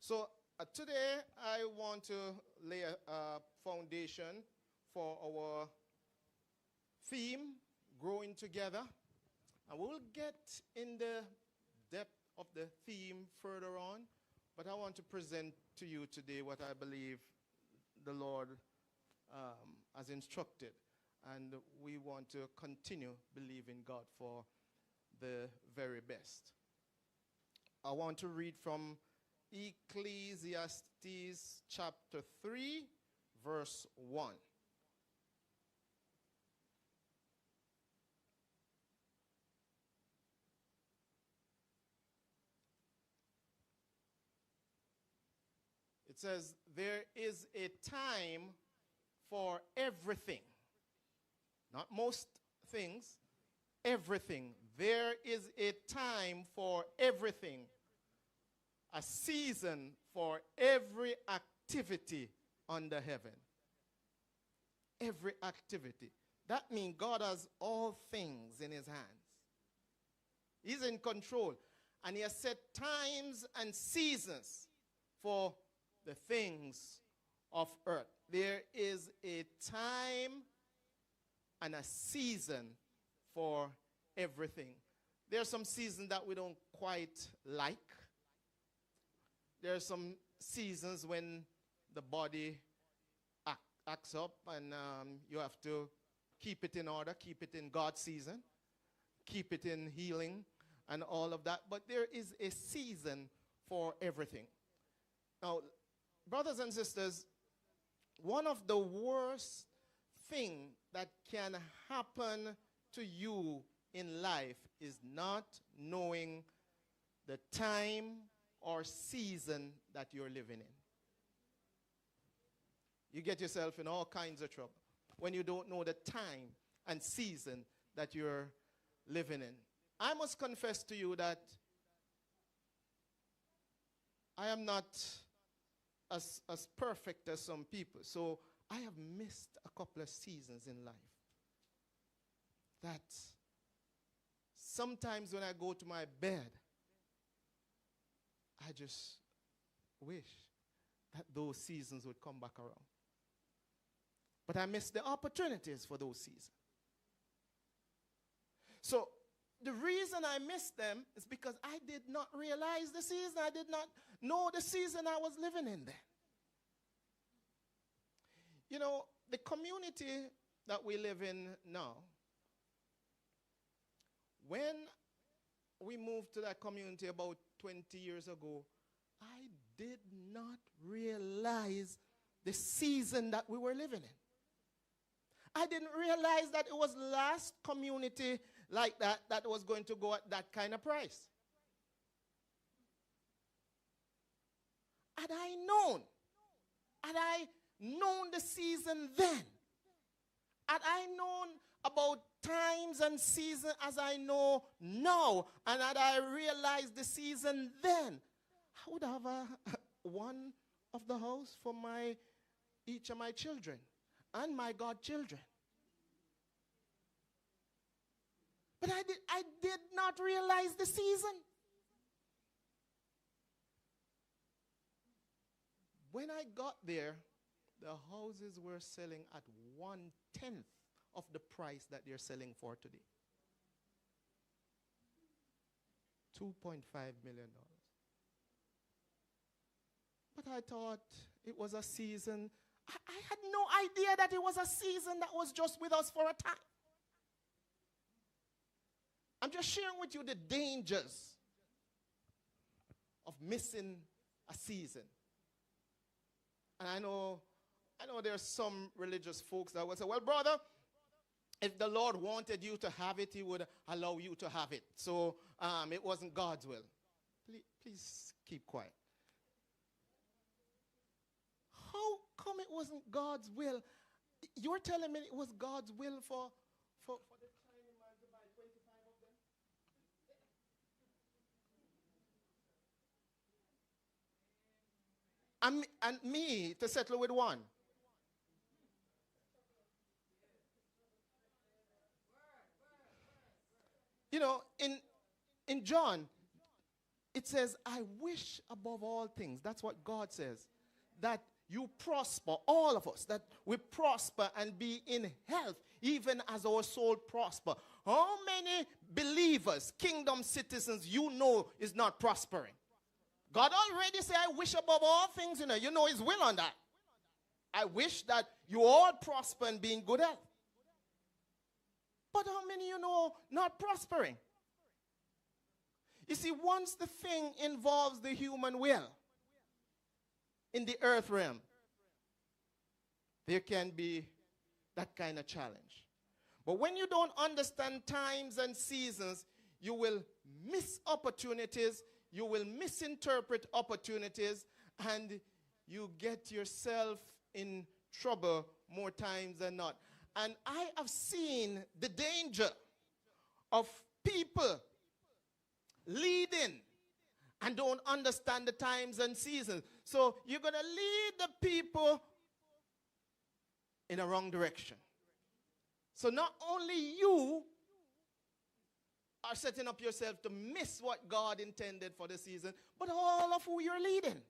So today I want to lay a foundation for our theme, Growing Together. And we'll get in the depth of the theme further on, but I want to present to you today what I believe the Lord has instructed. And we want to continue believing God for the very best. I want to read from Ecclesiastes chapter 3, verse 1. It says, there is a time for everything. Not most things, everything. There is a time for everything. A season for every activity under heaven. Every activity. That means God has all things in his hands. He's in control. And he has set times and seasons for the things of earth. There is a time and a season for everything. There are some seasons that we don't quite like. There are some seasons when the body acts up and you have to keep it in order, keep it in God's season, keep it in healing and all of that. But there is a season for everything. Now, brothers and sisters, one of the worst things that can happen to you in life is not knowing the time or season that you're living in. You get yourself in all kinds of trouble when you don't know the time and season that you're living in. I must confess to you that I am not as perfect as some people. So I have missed a couple of seasons in life. That sometimes when I go to my bed, I just wish that those seasons would come back around. But I missed the opportunities for those seasons. So the reason I missed them is because I did not realize the season. I did not know the season I was living in then. You know, the community that we live in now, when we moved to that community about 20 years ago, I did not realize the season that we were living in. I didn't realize that it was the last community like that that was going to go at that kind of price. Had I known the season then, had I known about times and seasons as I know now, and had I realized the season then, I would have one of the house for each of my children and my godchildren. But I did not realize the season. When I got there, the houses were selling at 1/10 of the price that they're selling for today. $2.5 million. But I thought it was a season. I had no idea that it was a season that was just with us for a time. I'm just sharing with you the dangers of missing a season. And I know there's some religious folks that will say, well, brother, if the Lord wanted you to have it, he would allow you to have it. So it wasn't God's will. Please keep quiet. How come it wasn't God's will? You're telling me it was God's will for the Chinese man to buy 25 of them? And me to settle with one. You know, in John, it says, I wish above all things. That's what God says. That you prosper, all of us, that we prosper and be in health, even as our soul prosper. How many believers, kingdom citizens, you know is not prospering? God already said, I wish above all things, you know his will on that. I wish that you all prosper and be in good health. But how many you know not prospering? You see, once the thing involves the human will in the earth realm, there can be that kind of challenge. But when you don't understand times and seasons, you will miss opportunities, you will misinterpret opportunities, and you get yourself in trouble more times than not. And I have seen the danger of people leading and don't understand the times and seasons. So you're going to lead the people in a wrong direction. So not only you are setting up yourself to miss what God intended for the season, but all of who you're leading.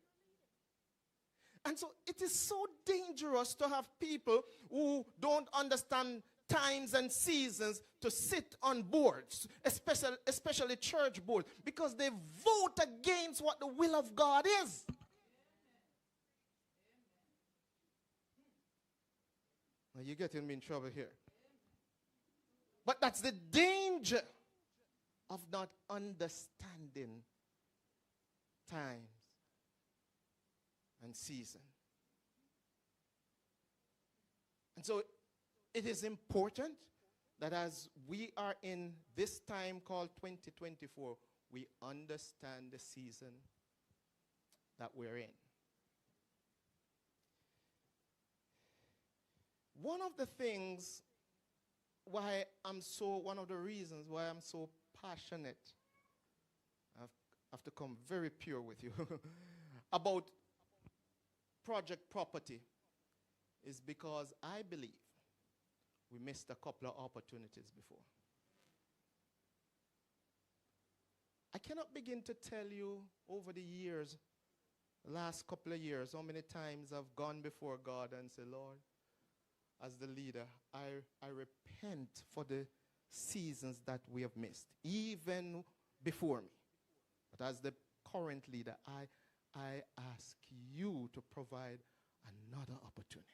And so it is so dangerous to have people who don't understand times and seasons to sit on boards, especially church boards, because they vote against what the will of God is. Now you're getting me in trouble here. But that's the danger of not understanding times and season. And so it is important that as we are in this time called 2024, we understand the season that we're in. One of the reasons why I'm so passionate, I have to come very pure with you, about Project Property is because I believe we missed a couple of opportunities before. I cannot begin to tell you over the years, the last couple of years, how many times I've gone before God and said, Lord, as the leader, I repent for the seasons that we have missed, even before me. But as the current leader, I ask you to provide another opportunity.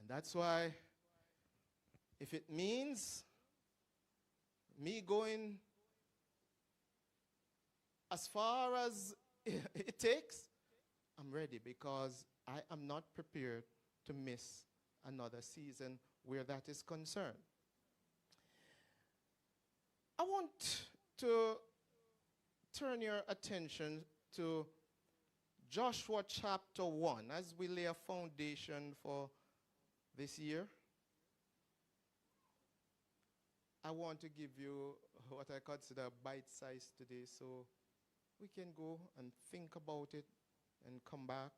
And that's why, if it means me going as far as it takes, I'm ready, because I am not prepared to miss another season where that is concerned. I want to turn your attention to Joshua chapter 1 as we lay a foundation for this year. I want to give you what I consider bite size today, so we can go and think about it and come back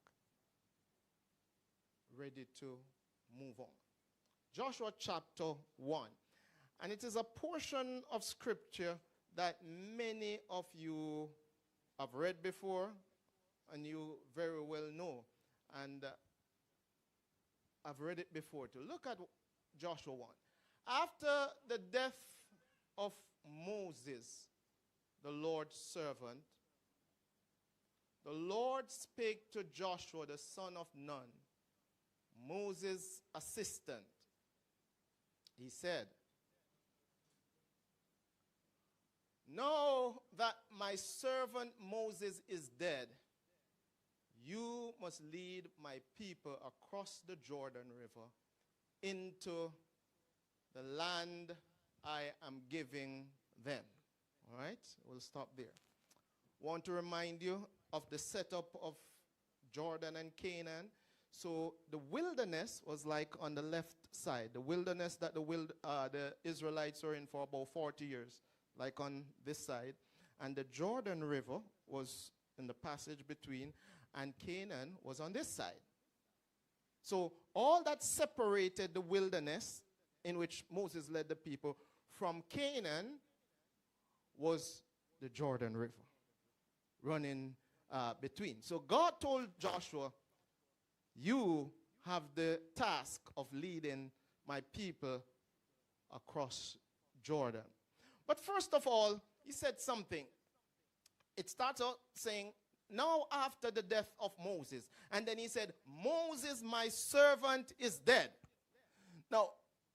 ready to move on. Joshua chapter 1. And it is a portion of scripture that many of you have read before and you very well know. And I've read it before too. Look at Joshua 1. After the death of Moses, the Lord's servant, the Lord spake to Joshua, the son of Nun, Moses' assistant. He said, know that my servant Moses is dead. You must lead my people across the Jordan River into the land I am giving them. All right, we'll stop there. Want to remind you of the setup of Jordan and Canaan. So the wilderness was like on the left side, the wilderness that the Israelites were in for about 40 years, like on this side. And the Jordan River was in the passage between, and Canaan was on this side. So all that separated the wilderness in which Moses led the people from Canaan was the Jordan River running between. So God told Joshua, you have the task of leading my people across Jordan. But first of all, he said something. It starts out saying, now after the death of Moses. And then he said, Moses, my servant, is dead. Now,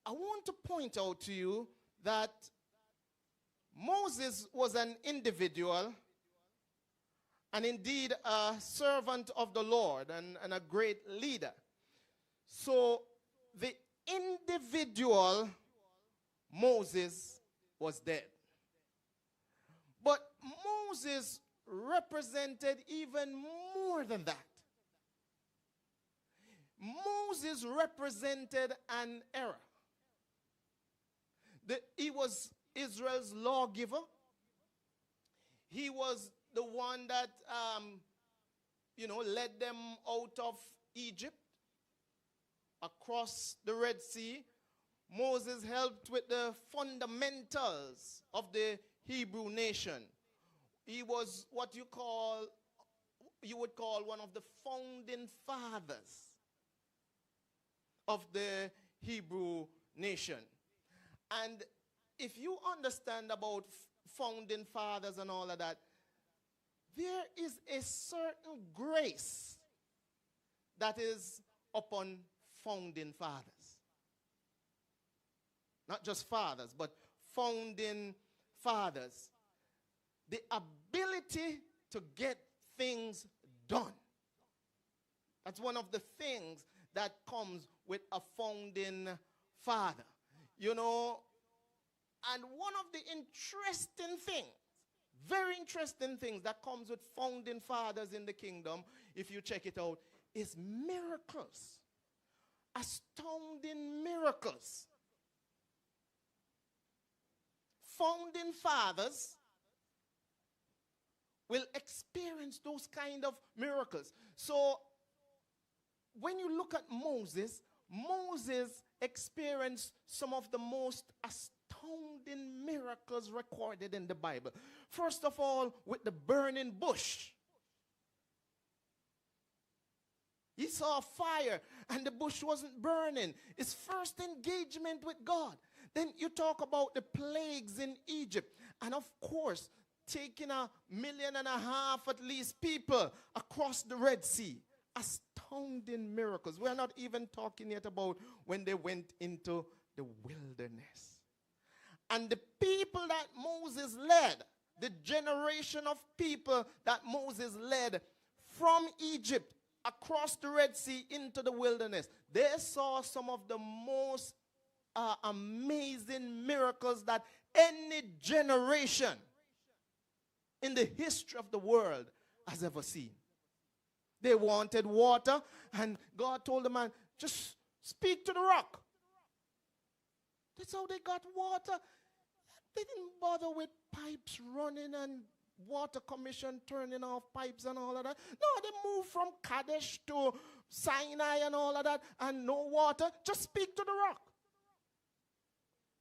I want to point out to you that Moses was an individual and indeed a servant of the Lord and a great leader. So the individual Moses was dead. But Moses represented even more than that. Moses represented an era. He was Israel's lawgiver. He was the one that, led them out of Egypt, across the Red Sea. Moses helped with the fundamentals of the Hebrew nation. He was what you would call one of the founding fathers of the Hebrew nation. And if you understand about founding fathers and all of that, there is a certain grace that is upon founding fathers. Not just fathers, but founding fathers. The ability to get things done. That's one of the things that comes with a founding father. You know, and one of the interesting things, very interesting things that comes with founding fathers in the kingdom, if you check it out, is miracles. Astounding miracles. Founding fathers will experience those kind of miracles. So when you look at Moses, Moses experienced some of the most astounding miracles recorded in the Bible. First of all, with the burning bush. He saw fire and the bush wasn't burning. His first engagement with God. Then you talk about the plagues in Egypt. And of course, taking 1.5 million at least people across the Red Sea. Astounding miracles. We're not even talking yet about when they went into the wilderness. And the people that Moses led, the generation of people that Moses led from Egypt across the Red Sea into the wilderness, they saw some of the most amazing miracles that any generation in the history of the world has ever seen. They wanted water, and God told the man, just speak to the rock. That's how they got water. They didn't bother with pipes running and water commission turning off pipes and all of that. No, they moved from Kadesh to Sinai and all of that, and no water. Just speak to the rock.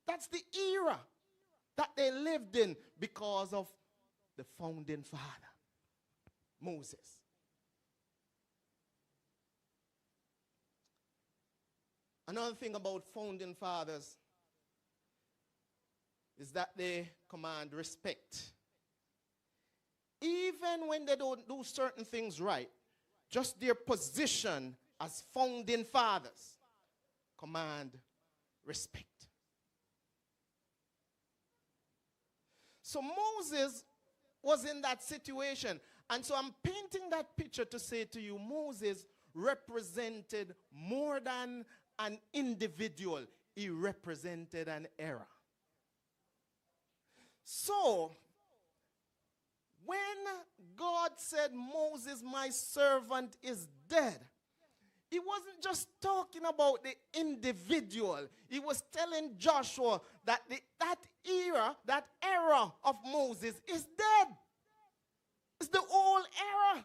That's the era that they lived in because of the founding father, Moses. Another thing about founding fathers is that they command respect. Even when they don't do certain things right, just their position as founding fathers command respect. So Moses was in that situation. And so I'm painting that picture to say to you, Moses represented more than an individual. He represented an era. So, when God said, Moses, my servant, is dead, he wasn't just talking about the individual. He was telling Joshua that that era of Moses is dead. It's the old era.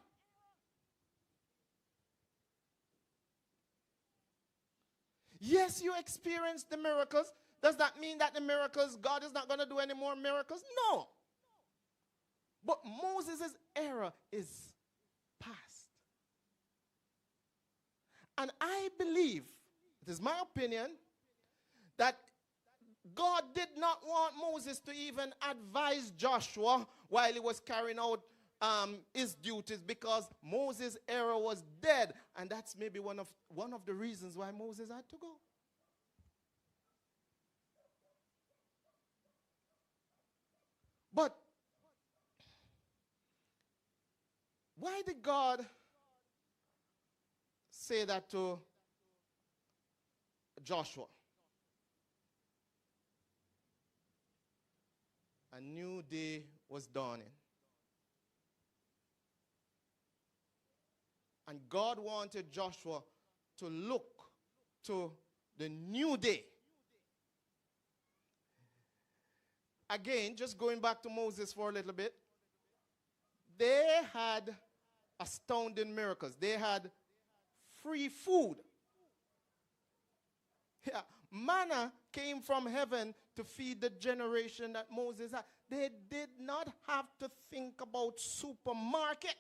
Yes, you experience the miracles. Does that mean that the miracles, God is not going to do any more miracles? No. But Moses' era is past. And I believe, it is my opinion, that God did not want Moses to even advise Joshua while he was carrying out his duties, because Moses' era was dead. And that's maybe one of the reasons why Moses had to go. But why did God say that to Joshua? A new day was dawning. And God wanted Joshua to look to the new day. Again, just going back to Moses for a little bit. They had astounding miracles. They had free food. Yeah, manna came from heaven to feed the generation that Moses had. They did not have to think about supermarket.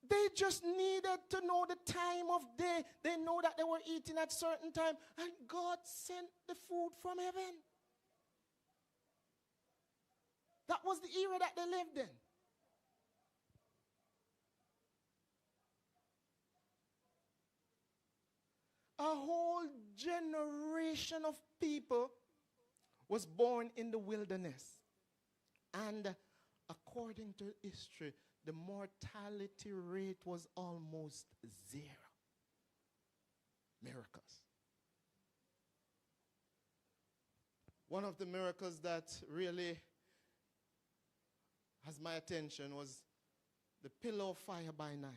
They just needed to know the time of day. They know that they were eating at certain time, and God sent the food from heaven. That was the era that they lived in. A whole generation of people was born in the wilderness. And according to history, the mortality rate was almost zero. Miracles. One of the miracles that really has my attention was the pillar of fire by night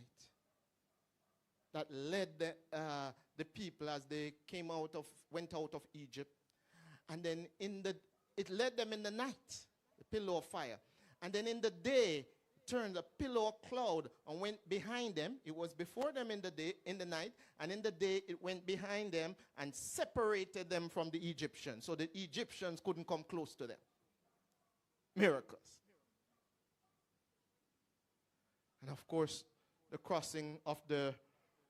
that led the people as they went out of Egypt. And then it led them in the night, the pillar of fire. And then in the day, turned a pillar of cloud and went behind them. It was before them in the night, and in the day it went behind them and separated them from the Egyptians, so the Egyptians couldn't come close to them. Miracles. And of course, the crossing of the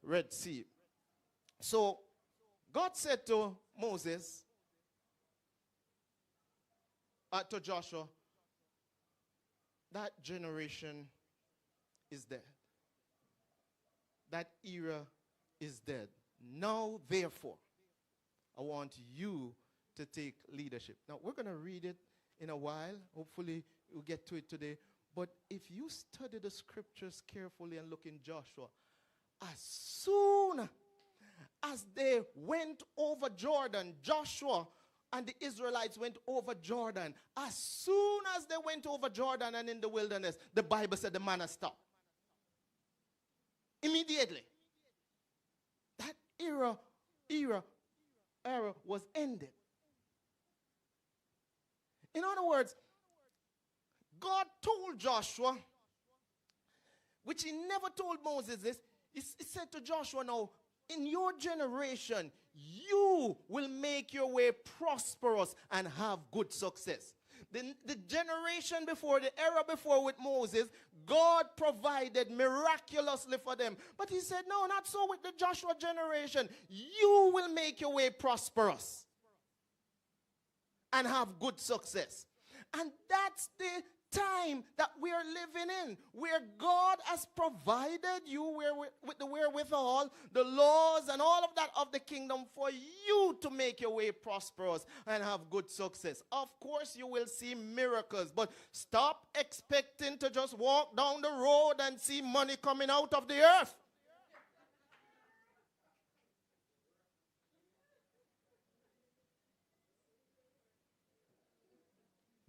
Red Sea. So God said to Moses, to Joshua, that generation is dead. That era is dead. Now, therefore, I want you to take leadership. Now, we're going to read it in a while. Hopefully, we'll get to it today. But if you study the scriptures carefully and look in Joshua, as soon as they went over Jordan, Joshua and the Israelites went over Jordan. As soon as they went over Jordan and in the wilderness, the Bible said the manna stopped. Immediately. That era was ended. In other words, God told Joshua, which he never told Moses this, he said to Joshua, now, in your generation, you will make your way prosperous and have good success. The generation before, the era before with Moses, God provided miraculously for them. But he said, no, not so with the Joshua generation. You will make your way prosperous and have good success. And that's the time that we are living in, where God has provided you with the wherewithal, the laws and all of that of the kingdom for you to make your way prosperous and have good success. Of course, you will see miracles, but stop expecting to just walk down the road and see money coming out of the earth.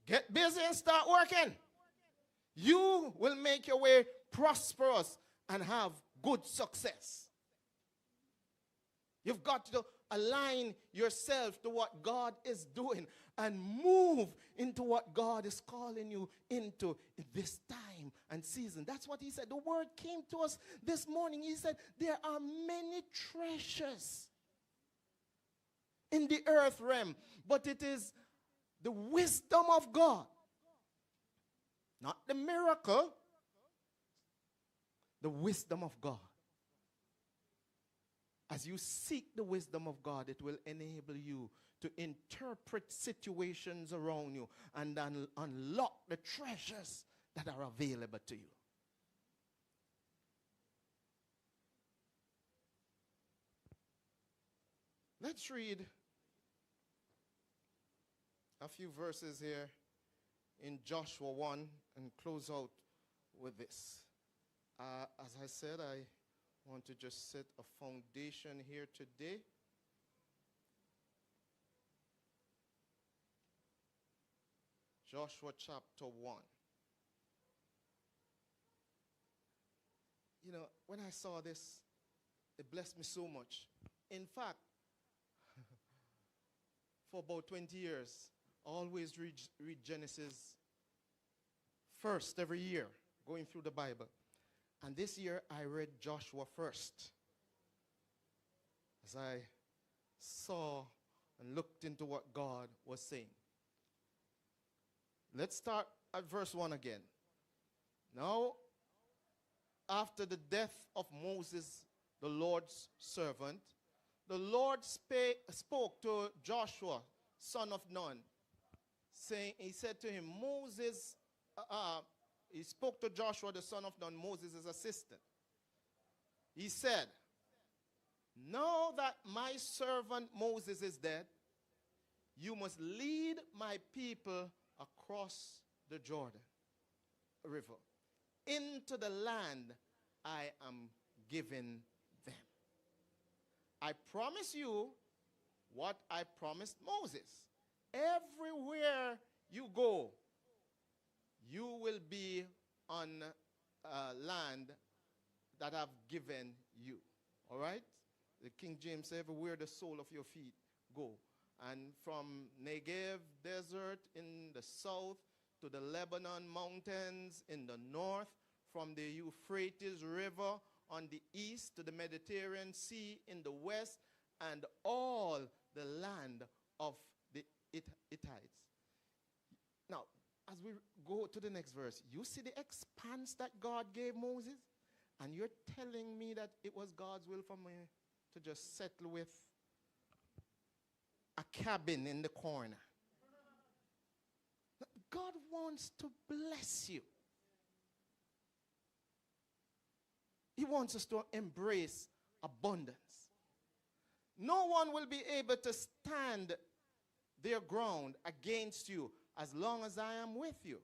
Get busy and start working. You will make your way prosperous and have good success. You've got to align yourself to what God is doing and move into what God is calling you into in this time and season. That's what he said. The word came to us this morning. He said, there are many treasures in the earth realm, but it is the wisdom of God, not the miracle, the wisdom of God. As you seek the wisdom of God, it will enable you to interpret situations around you and unlock the treasures that are available to you. Let's read a few verses here in Joshua 1 and close out with this. As I said, I want to just set a foundation here today. Joshua chapter 1. You know, when I saw this, it blessed me so much. In fact, for about 20 years, I always read Genesis first every year, going through the Bible. And this year, I read Joshua first. As I saw and looked into what God was saying. Let's start at verse 1 again. Now, after the death of Moses, the Lord's servant, the Lord spoke to Joshua, son of Nun, saying, he said to him, he spoke to Joshua, the son of Nun, Moses' assistant. He said, now that my servant Moses is dead, you must lead my people across the Jordan River into the land I am giving them. I promise you what I promised Moses. Everywhere you go, you will be on land that I've given you. All right? The King James says, everywhere the sole of your feet go. And from Negev desert in the south to the Lebanon mountains in the north, from the Euphrates River on the east to the Mediterranean Sea in the west, and all the land of the Hittites. Now, as we go to the next verse, you see the expanse that God gave Moses? And you're telling me that it was God's will for me to just settle with a cabin in the corner. God wants to bless you. He wants us to embrace abundance. No one will be able to stand their ground against you as long as I am with you.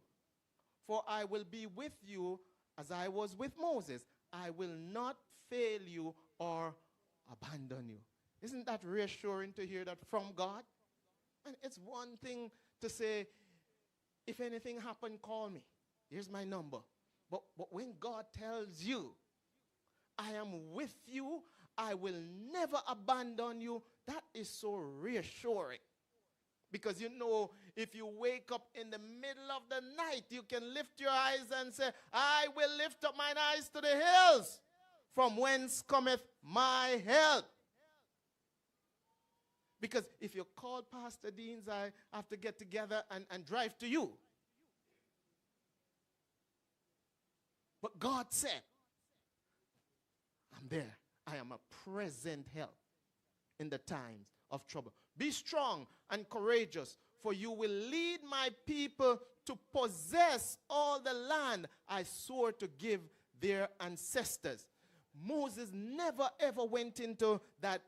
For I will be with you as I was with Moses. I will not fail you or abandon you. Isn't that reassuring to hear that from God? And it's one thing to say, if anything happened, call me. Here's my number. But when God tells you, I am with you, I will never abandon you, that is so reassuring. Because you know, if you wake up in the middle of the night, you can lift your eyes and say, I will lift up mine eyes to the hills, from whence cometh my help. Because if you call Pastor Deans, I have to get together and drive to you. But God said, I'm there. I am a present help in the times of trouble. Be strong and courageous, for you will lead my people to possess all the land I swore to give their ancestors. Moses never ever went into that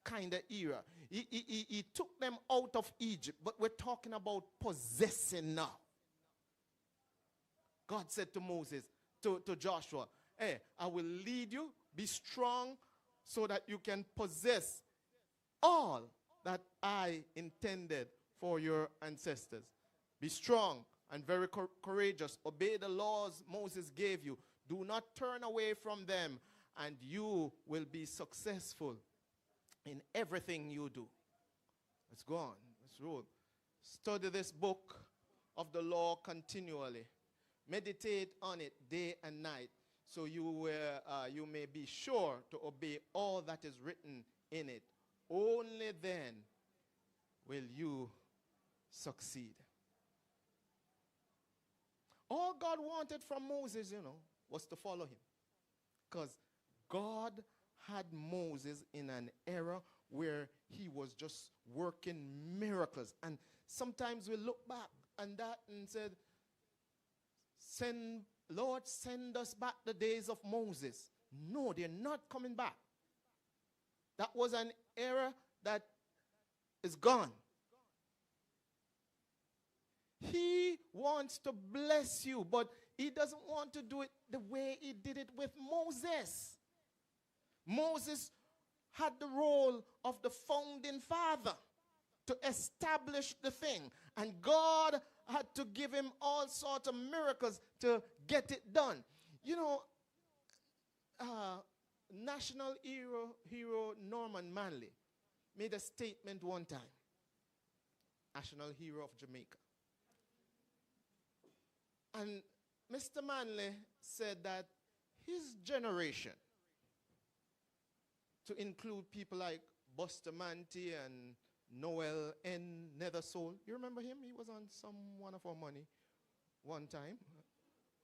kind of era. He took them out of Egypt, but we're talking about possessing now. God said to Moses, to Joshua, hey, I will lead you, be strong, so that you can possess all that I intended for your ancestors. Be strong and very courageous. Obey the laws Moses gave you. Do not turn away from them, and you will be successful in everything you do. Let's go on. Let's roll. Study this book of the law continually. Meditate on it day and night, so you may be sure to obey all that is written in it. Only then will you succeed. All God wanted from Moses, was to follow him. Because God had Moses in an era where he was just working miracles. And sometimes we look back on that and said, Lord, send us back the days of Moses. No, they're not coming back. That was an era that is gone. He wants to bless you, but he doesn't want to do it the way he did it with Moses. Moses had the role of the founding father to establish the thing. And God had to give him all sorts of miracles to get it done. National hero Norman Manley made a statement one time. National hero of Jamaica. And Mr. Manley said that his generation, to include people like Buster Manty and Noel N. Nethersoul. You remember him? He was on some One of Our Money one time.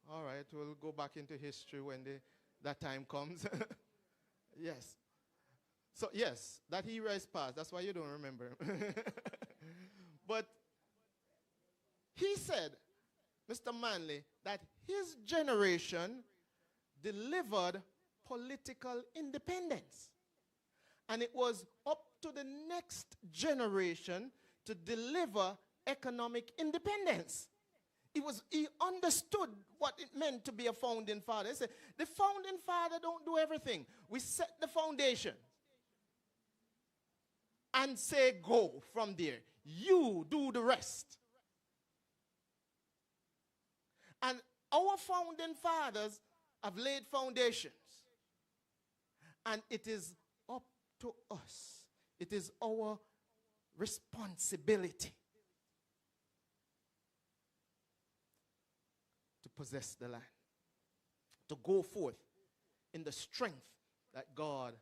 All right, we'll go back into history when that time comes. Yes. So, yes, that era is past. That's why you don't remember him. But he said, Mr. Manley, that his generation delivered political independence. And it was up to the next generation to deliver economic independence. He understood what it meant to be a founding father. He said, the founding father don't do everything. We set the foundation and say go from there. You do the rest. And our founding fathers have laid foundations. And it is up to us. It is our responsibility to possess the land, to go forth in the strength that God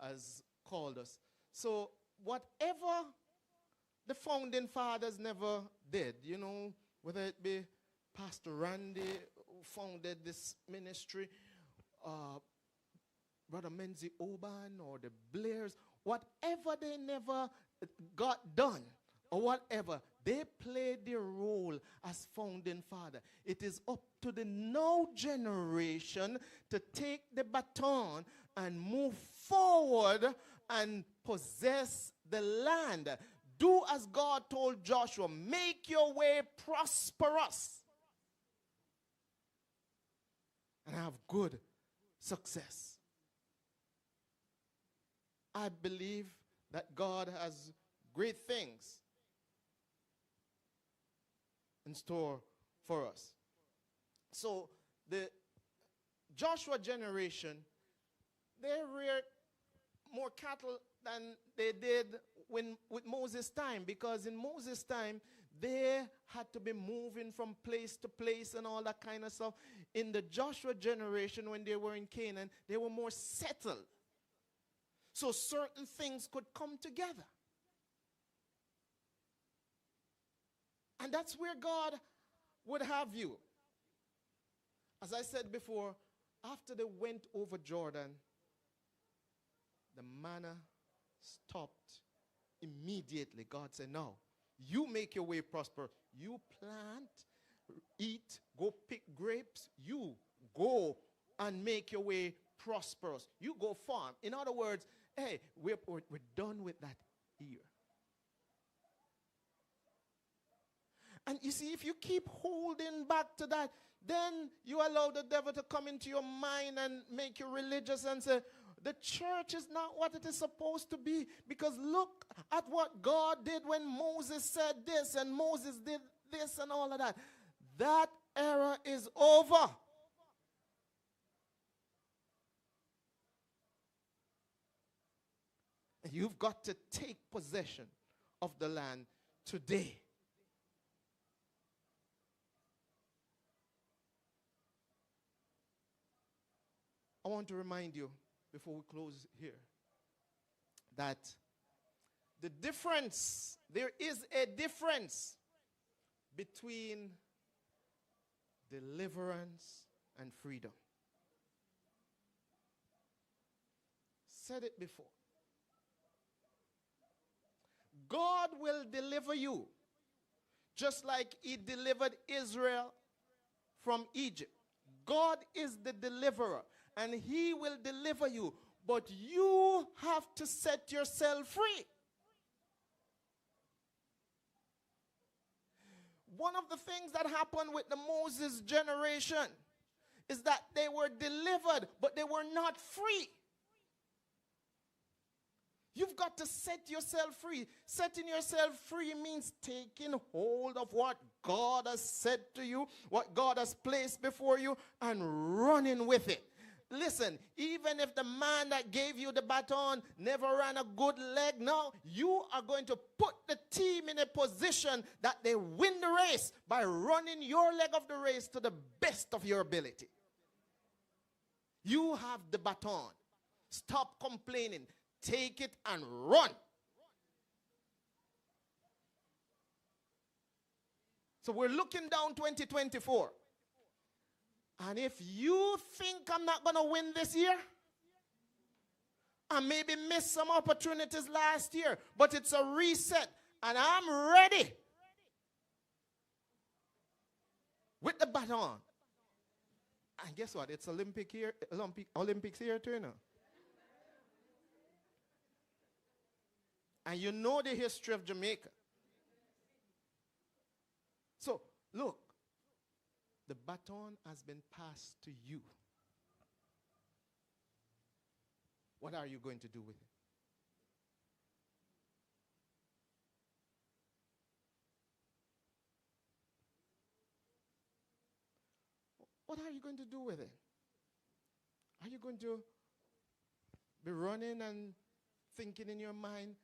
has called us. So whatever the founding fathers never did, whether it be Pastor Randy, who founded this ministry, Brother Menzie Oban, or the Blairs, whatever they never got done, or whatever, they played their role as founding father. It is up to the now generation to take the baton and move forward and possess the land. Do as God told Joshua, make your way prosperous and have good success. I believe that God has great things in store for us. So the Joshua generation, they reared more cattle than they did with Moses' time, because in Moses' time, they had to be moving from place to place and all that kind of stuff. In the Joshua generation, when they were in Canaan, they were more settled. So certain things could come together. And that's where God would have you. As I said before, after they went over Jordan, the manna stopped immediately. God said, no, you make your way prosper. You plant, eat, go pick grapes. You go and make your way prosperous. You go farm. In other words, hey, we're done with that year. And you see, if you keep holding back to that, then you allow the devil to come into your mind and make you religious and say, the church is not what it is supposed to be. Because look at what God did when Moses said this and Moses did this and all of that. That era is over. You've got to take possession of the land today. I want to remind you, before we close here, that there is a difference between deliverance and freedom. Said it before. God will deliver you just like he delivered Israel from Egypt. God is the deliverer and he will deliver you, but you have to set yourself free. One of the things that happened with the Moses generation is that they were delivered, but they were not free. You've got to set yourself free. Setting yourself free means taking hold of what God has said to you, what God has placed before you, and running with it. Listen, even if the man that gave you the baton never ran a good leg, now you are going to put the team in a position that they win the race by running your leg of the race to the best of your ability. You have the baton. Stop complaining. Take it and run. So we're looking down 2024. And if you think I'm not going to win this year, I maybe missed some opportunities last year, but it's a reset, and I'm ready with the baton. And guess what? It's Olympics here too now. And you know the history of Jamaica. So, look, the baton has been passed to you. What are you going to do with it? What are you going to do with it? Are you going to be running and thinking in your mind,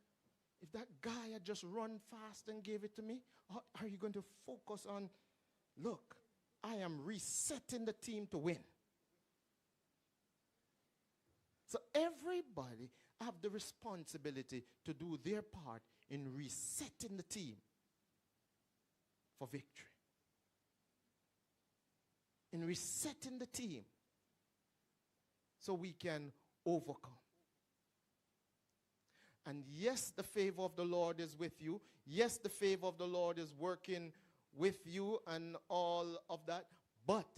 if that guy had just run fast and gave it to me? Or are you going to focus on, look, I am resetting the team to win? So everybody have the responsibility to do their part in resetting the team for victory. In resetting the team so we can overcome. And yes, the favor of the Lord is with you. Yes, the favor of the Lord is working with you and all of that. But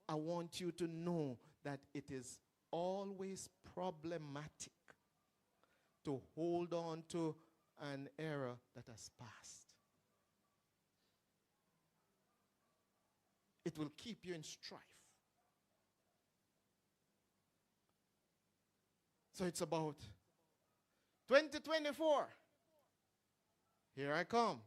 I want you to know that it is always problematic to hold on to an era that has passed. It will keep you in strife. So it's about 2024. Here I come.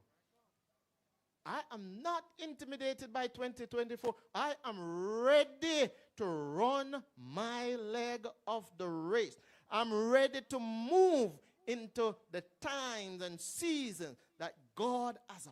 I am not intimidated by 2024. I am ready to run my leg of the race. I'm ready to move into the times and seasons that God has